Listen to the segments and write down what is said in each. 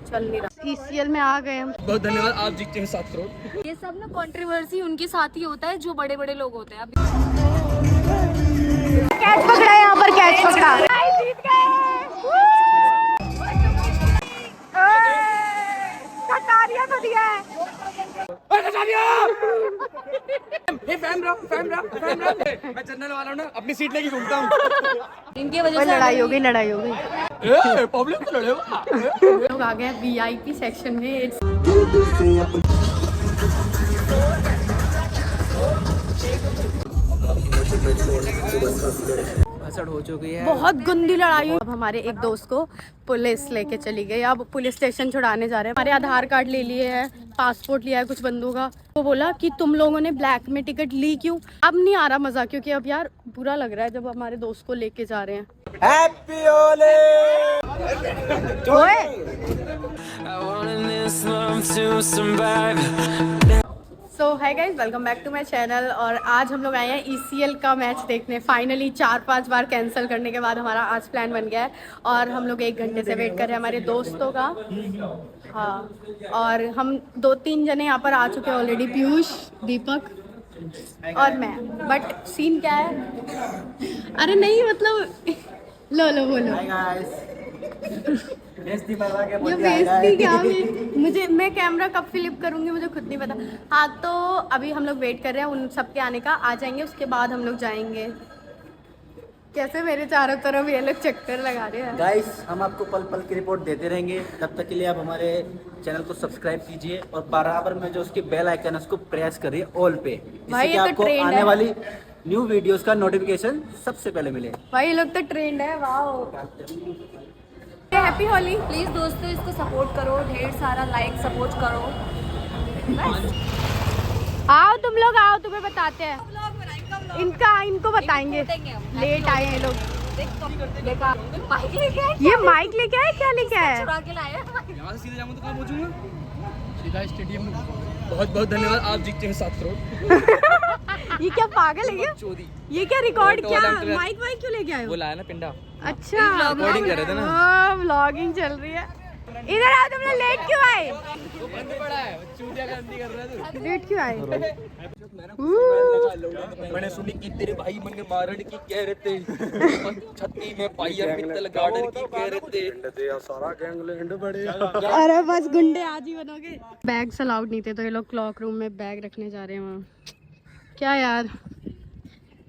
चल नहीं रहा। ECL में आ गए हम। बहुत धन्यवाद, आप जीतते हैं 7 करोड़। ये सब ना कंट्रोवर्सी उनके साथ ही होता है जो बड़े बड़े लोग होते हैं। कैच पकड़ा है यहाँ पर, कैच पकड़ा। जीत गए। कटारिया को दिया है। मैं जनरल वाला हूँ ना, अपनी सीट लेके घूमता हूँ। इनकी वजह से लड़ाई हो गई, लड़ाई हो गई। पब्लिक तो लड़े लोग आ गए VIP सेक्शन में। हो चुकी है, बहुत गंदी लड़ाई हुई। अब हमारे एक दोस्त को पुलिस लेके चली गई। अब पुलिस स्टेशन छुड़ाने जा रहे हैं। हमारे आधार कार्ड ले लिए है, पासपोर्ट लिया है कुछ बंदों का। वो बोला कि तुम लोगों ने ब्लैक में टिकट ली क्यों। अब नहीं आ रहा मजा, क्योंकि अब यार बुरा लग रहा है जब हमारे दोस्त को लेके जा रहे हैं। Happy Holi. So hi guys, welcome back to my channel. और आज हम लोग आए हैं ECL का मैच देखने। फाइनली 4-5 बार कैंसिल करने के बाद हमारा आज प्लान बन गया है और हम लोग 1 घंटे से वेट कर रहे हैं हमारे दोस्तों का। हाँ, और हम 2-3 जने यहाँ पर आ चुके हैं ऑलरेडी, पीयूष, दीपक और मैं। बट सीन क्या है, अरे नहीं मतलब लो बोलो। ये बेइज्जती क्या मुझे, मैं कैमरा कब फ्लिप करूंगी मुझे खुद नहीं पता। हाँ, तो अभी हम लोग वेट कर रहे हैं उन सब के आने का। आ जाएंगे उसके बाद हम लोग जाएंगे। कैसे मेरे चारों तरफ ये लोग चक्कर लगा रहे हैं। गाइस, हम आपको पल पल की रिपोर्ट देते रहेंगे। तब तक के लिए आप हमारे चैनल को सब्सक्राइब कीजिए और बराबर में जो उसकी बेल आइकन है उसको प्रेस करिए ऑल पे, जिससे कि आपको आने वाली न्यू वीडियोस का नोटिफिकेशन सबसे पहले मिले। भाई ये लोग तो ट्रेंड है। वाह, हैप्पी होली। प्लीज दोस्तों इसको सपोर्ट करो, ढेर सारा लाइक सपोर्ट करो। आओ तुम लोग आओ, तुम्हें बताते हैं। इनको बताएंगे। लेट आए हैं लोग। ये माइक लेके आए, क्या लेके आए? यहाँ से सीधे जाऊंगा तो कहाँ पहुँचूंगा? सीधा स्टेडियम में। बहुत बहुत धन्यवाद, आप जीतते हैं 7 करोड़। ये क्या पागल है क्या? ये क्या रिकॉर्ड, क्या माइक वाइक क्यों लेके आए हो? वो लाया ना पिंडा। अच्छा, रिकॉर्डिंग कर रहे थे ना। व्लॉगिंग चल रही है। इधर आओ, तुम लोग लेट क्यों आए? वो बंद पड़ा है, चूतिया गंदी कर रहा है तू। लेट क्यों आए? मैंने सुनी कि तेरे भाई मन के मारड़ की कह रहे थे, छत्ती में पाइया पित्तल गार्डन की कह रहे थे। सारा गैंगलैंड बड़े। अरे बस गुंडे आज ही बनोगे। बैग्स अलाउड नहीं थे तो ये लोग क्लॉक रूम में बैग रखने जा रहे हैं वहाँ। क्या यार,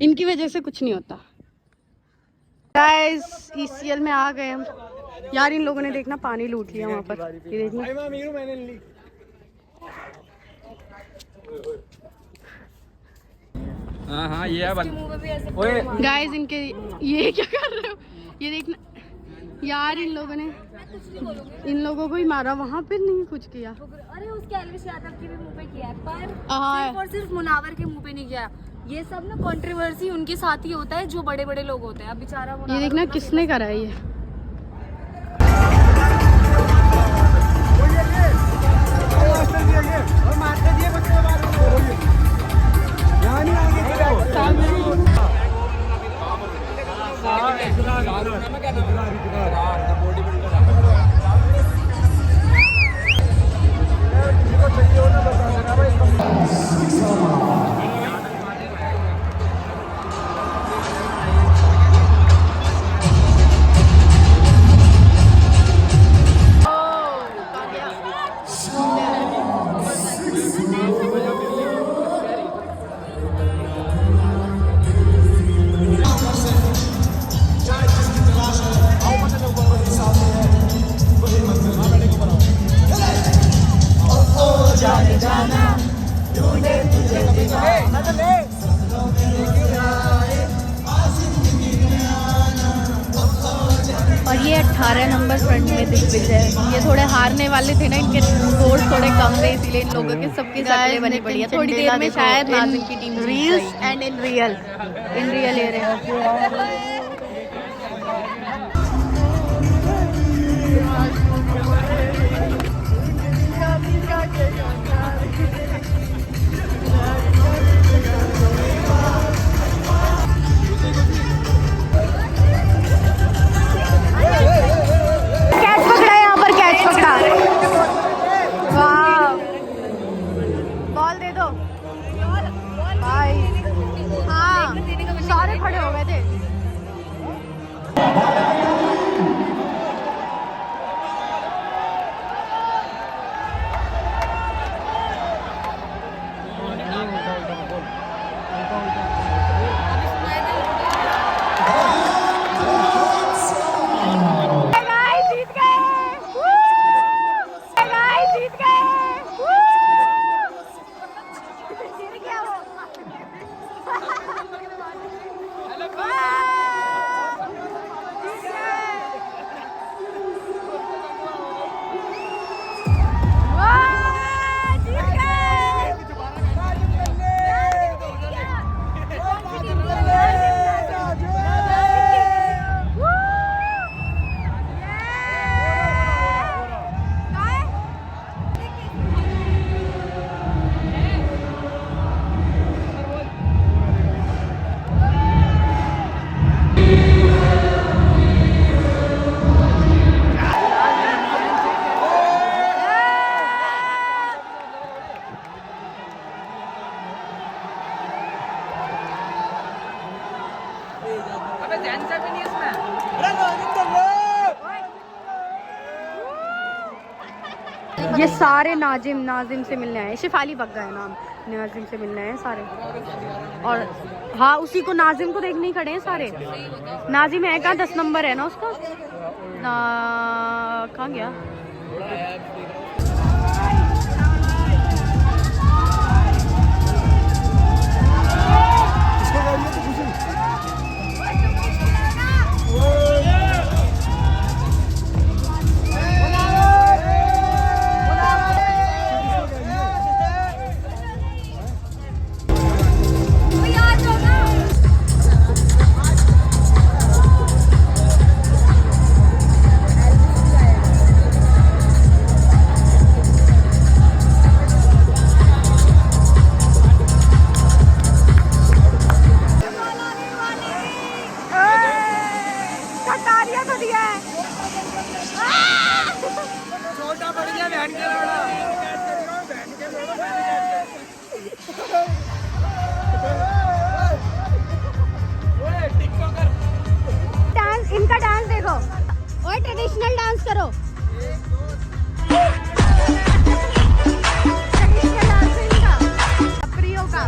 इनकी वजह से कुछ नहीं होता। गाइस, ECL में आ गए हम। यार इन लोगों ने देखना पानी लूट लिया वहाँ पर। ये देखना। हाँ ये गाइस, इनके ये क्या कर रहे हो? ये देखना यार, इन लोगों को ही मारा, वहाँ पे नहीं कुछ किया। अरे उसके अलविश यादव के भी मुंह पे किया है, पर हाँ, सिर्फ और सिर्फ मुनावर के मुंह पे नहीं किया। ये सब ना कंट्रोवर्सी उनके साथ ही होता है जो बड़े बड़े लोग होते हैं। अब बेचारा ये देखना किसने करा है ये। और ये 18 नंबर फ्रंट में दिग्विजय। ये थोड़े हारने वाले थे ना, इनके स्कोर थोड़े कम थे, इसीलिए इन लोगों के सबकी शक्लें बनी पड़ी है। थोड़ी देर में शायद नाज़िम की team reels and in real ले रहे हैं। कैच पकड़ा है यहाँ पर, कैच पकड़ा। ये सारे नाजिम से मिलने आए, शिफाली बग्गा है नाम, नाजिम से मिलने आए सारे। और हाँ, उसी को नाजिम को देखने ही खड़े हैं सारे। नाजिम है कहाँ? 10 नंबर है ना उसका ना, कहाँ गया? डांस, इनका डांस देखो और ट्रेडिशनल डांस करो। ट्रेडिशनल डांस है इनका, प्रियो का।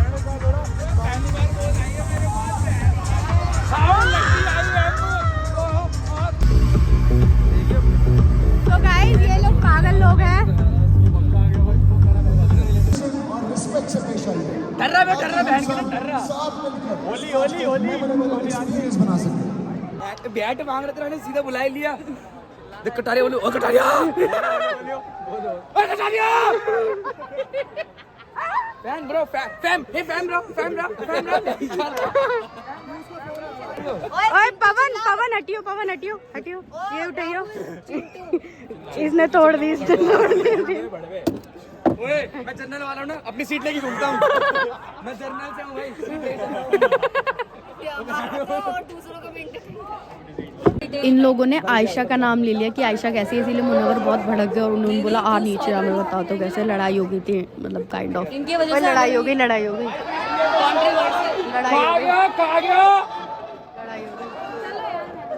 तो गाइस ये लोग पागल लोग हैं। बैट मांग रहे थे, मैंने सीधा बुला ही लिया। देख कटारिया बोलो, ओ कटारिया, ओ Kataria. Fan bro, fan bro. ओए पवन हटियो, ये उठाइयो। इसने तोड़ दी। ओए मैं जनरल वाला हूँ ना, अपनी सीट लेके घूमता हूँ। मैं जनरल से हूँ भाई। इन लोगों ने आयशा का नाम ले लिया कि आयशा कैसी है, इसीलिए मुनव्वर बहुत भड़क गए और उन्होंने बोला आ नीचे आ, मैं बताओ तो कैसे लड़ाई हो गई थी, मतलब काइंड ऑफ लड़ाई हो गई।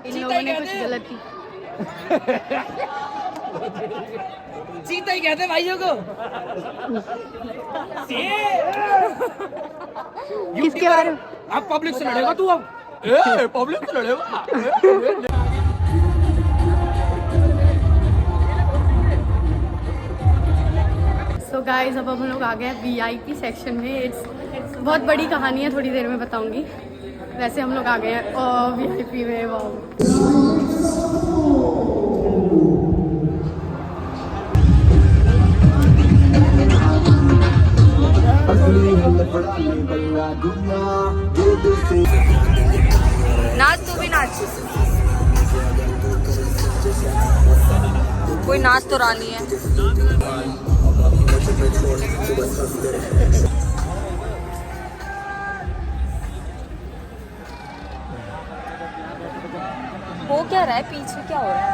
इन लोगों ने कुछ गलत की। चीता ही कहते भाइयों को। किसके बारे में? अब पब्लिक से लड़ेगा तू, अब पब्लिक से लड़ेगा। सो गाइस अब हम लोग आ गए VIP सेक्शन में। इट्स बहुत बड़ी कहानी है, थोड़ी देर में बताऊंगी। वैसे हम लोग आ गए हैं VIP में। वाओ, नाच, तू भी नाच। कोई नाच तो रानी है। हो क्या रहा है पीछे, क्या हो रहा है?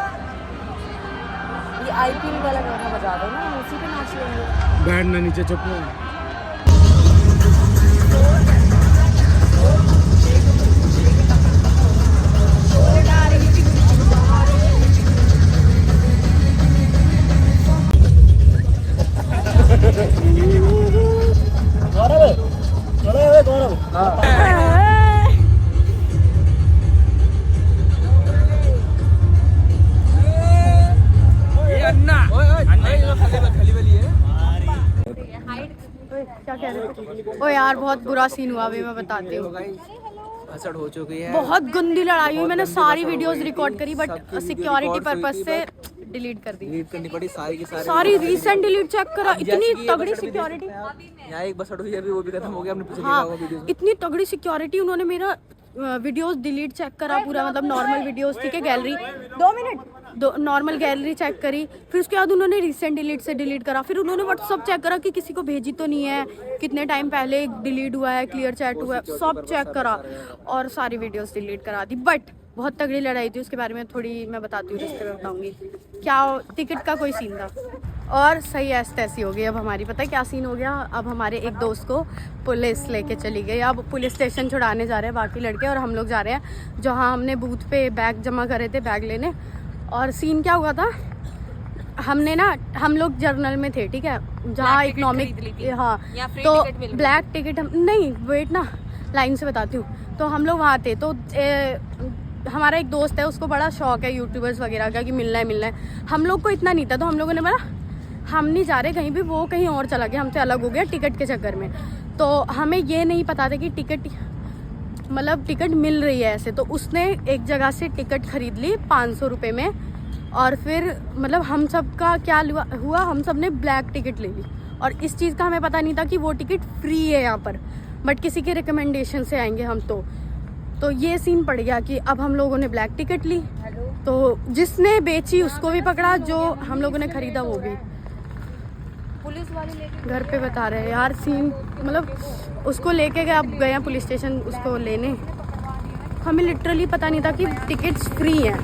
ये IPL वाला गाना बजा दो ना, हम उसी पे नाच लेंगे। बैठना नीचे, चुप। क्या कह रहे थे? ओ यार बहुत बुरा सीन हुआ, अभी मैं बताती हूँ। भसड़ हो चुकी है, बहुत गंदी लड़ाई हुई। मैंने सारी वीडियोस रिकॉर्ड करी बट सिक्योरिटी पर्पस से डिलीट कर दी। डिलीट करनी पड़ी सारी की सारी रीसेंट डिलीट चेक करा, इतनी तगड़ी सिक्योरिटी। यहाँ एक भसड़ हुई है, अभी वो भी खत्म हो गया। हमने हाँ, इतनी तगड़ी सिक्योरिटी, उन्होंने मेरा वीडियोस डिलीट चेक करा पूरा, मतलब नॉर्मल वीडियोस थी के गैलरी 2 मिनट नॉर्मल गैलरी चेक करी, फिर उसके बाद उन्होंने रिसेंट डिलीट से डिलीट करा, फिर उन्होंने व्हाट्सअप चेक करा कि किसी को भेजी तो नहीं है, कितने टाइम पहले डिलीट हुआ है, क्लियर चैट हुआ है, सब चेक करा और सारी वीडियोस डिलीट करा दी। बट बहुत तगड़ी लड़ाई थी, उसके बारे में थोड़ी मैं बताती हूँ, रिश्ते में बताऊँगी क्या। टिकट का कोई सीन था और सही ऐसी तैसी हो गई। अब हमारी पता है क्या सीन हो गया, अब हमारे एक दोस्त को पुलिस लेके चली गई। अब पुलिस स्टेशन छुड़ाने जा रहे हैं बाकी लड़के और हम लोग जा रहे हैं जहाँ हमने बूथ पे बैग जमा करे थे, बैग लेने। और सीन क्या हुआ था, हमने ना, हम लोग जर्नल में थे, ठीक है, जहाँ इकोनॉमिक, हाँ, तो ब्लैक टिकट हम नहीं, वेट ना, लाइन से बताती हूँ। तो हम लोग वहाँ थे, तो हमारा एक दोस्त है, उसको बड़ा शौक है यूट्यूबर्स वगैरह का कि मिलना है। हम लोग को इतना नहीं था, तो हम लोगों ने बोला हम नहीं जा रहे कहीं भी, वो कहीं और चला गया, हमसे अलग हो गया टिकट के चक्कर में। तो हमें ये नहीं पता था कि टिकट मिल रही है ऐसे। तो उसने एक जगह से टिकट खरीद ली 500 रुपये में, और फिर मतलब हम सब का क्या हुआ, हम सब ने ब्लैक टिकट ले ली। और इस चीज़ का हमें पता नहीं था कि वो टिकट फ्री है यहाँ पर, बट किसी के रिकमेंडेशन से आएंगे हम। तो ये सीन पड़ गया कि अब हम लोगों ने ब्लैक टिकट ली, तो जिसने बेची उसको भी पकड़ा, जो हम लोगों ने खरीदा वो भी। पुलिस वाले लेके घर पे बता रहे हैं यार सीन, मतलब उसको लेके गए, अब गए पुलिस स्टेशन उसको लेने। हमें लिटरली पता नहीं था कि टिकट्स फ्री हैं।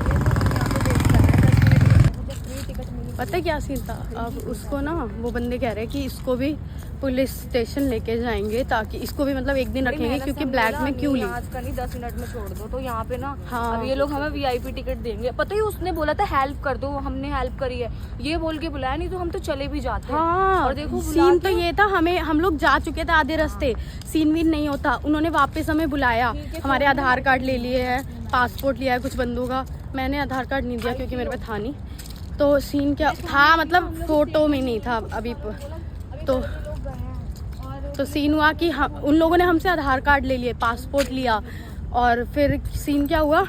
पता है क्या सीन था, अब उसको ना वो बंदे कह रहे हैं कि इसको भी पुलिस स्टेशन लेके जाएंगे, ताकि इसको भी मतलब एक दिन रखेंगे, क्योंकि ब्लैक में क्यों ली। आज का नहीं 10 मिनट में छोड़ दो, तो यहाँ पे ना हाँ। अब ये लोग हमें VIP टिकट देंगे। पता ही उसने बोला था हेल्प कर दो, हमने हेल्प करी है, ये बोल के बुलाया, नहीं तो हम तो चले भी जाते। हाँ, और देखो सीन तो ये था, हम लोग जा चुके थे आधे रास्ते, सीन वीन नहीं होता। उन्होंने वापस हमें बुलाया, हमारे आधार कार्ड ले लिए है, पासपोर्ट लिया है कुछ बंदों का। मैंने आधार कार्ड नहीं दिया क्योंकि मेरे पे था नहीं। तो सीन क्या था, मतलब फोटो में नहीं था अभी। तो सीन हुआ कि उन लोगों ने हमसे आधार कार्ड ले लिए, पासपोर्ट लिया, और फिर सीन क्या हुआ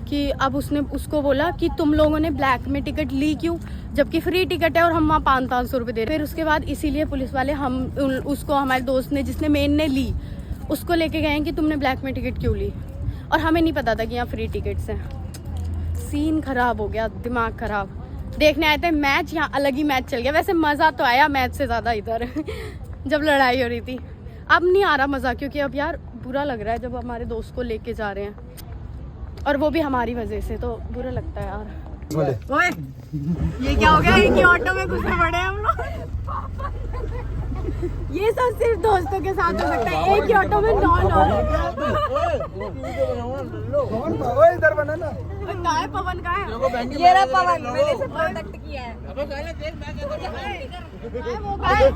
कि अब उसने उसको बोला कि तुम लोगों ने ब्लैक में टिकट ली क्यों, जबकि फ्री टिकट है और हम वहाँ 500 रुपये दे रहे। फिर उसके बाद इसीलिए पुलिस वाले उसको, हमारे दोस्त ने जिसने मेन ने ली, उसको लेके गए कि तुमने ब्लैक में टिकट क्यों ली, और हमें नहीं पता था कि यहाँ फ्री टिकट्स हैं। सीन खराब हो गया, दिमाग खराब। देखने आए थे मैच, यहाँ अलग ही मैच चल गया। वैसे मज़ा तो आया मैच से ज़्यादा इधर जब लड़ाई हो रही थी। अब नहीं आ रहा मज़ा, क्योंकि अब यार बुरा लग रहा है जब हमारे दोस्त को लेके जा रहे हैं, और वो भी हमारी वजह से, तो बुरा लगता है यार। ओए, ये क्या हो गया, एक ही ऑटो में घुसे पड़े हम लोग। ये सब सिर्फ दोस्तों के साथ हो सकता है, एक ही ऑटो में 9 लोग। कहाँ है पवन, कहाँ है? ये रहा पवन, मैंने इसे प्रोटेक्ट किया है। वो कहाँ है?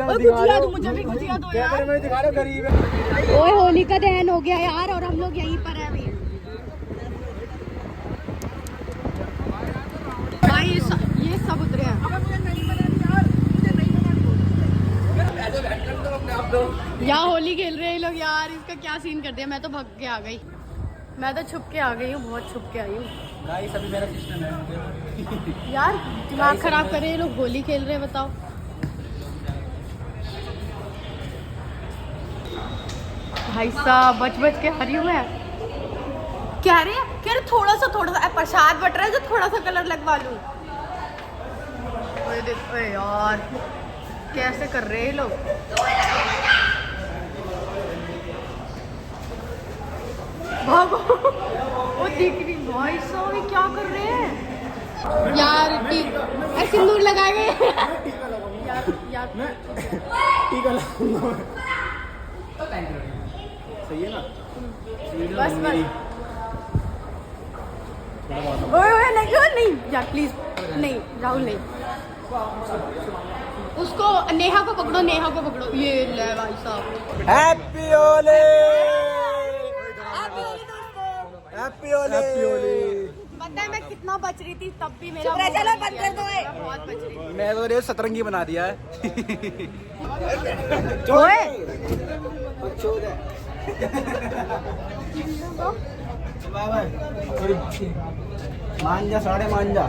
गुजिया दो, मुझे भी गुजिया दो यार। ओए, होली का दहन हो गया यार, और हम लोग यहीं पर हैं अभी। भाई ये सब उतरे हैं। यहाँ होली खेल रहे हैं ये लोग यार, इसका क्या सीन कर दिया। मैं तो भाग के आ गई, मैं तो छुप के आ गई हूँ, बहुत छुप के आई हूँ। गाइस अभी मेरा सिस्टम है यार दिमाग खराब कर रहे हैं ये लोग, होली खेल रहे हैं, बताओ। भाई साहब बच के हरी हुए हैं। कह रहे थोड़ा सा प्रसाद बट रहा है, जो थोड़ा सा कलर लगवा लूं। देखो यार कैसे कर रहे हैं लोग। भागो, वो दिख रही। भाई साहब ये क्या कर रहे हैं यार, सिंदूर लगाए यार टीका लगाऊंगा। सही है ना? बस ओए नहीं यार, प्लीज नहीं, राहुल नहीं। उसको नेहा को पकड़ो, ये ले भाई साहब। Happy Holi, happy Holi. पता है मैं कितना बच रही थी, तब भी मेरा बंद कर दो। बहुत बच रही थी। मैं तो रे सतरंगी बना दिया है। मान जा, साढ़े मान जा।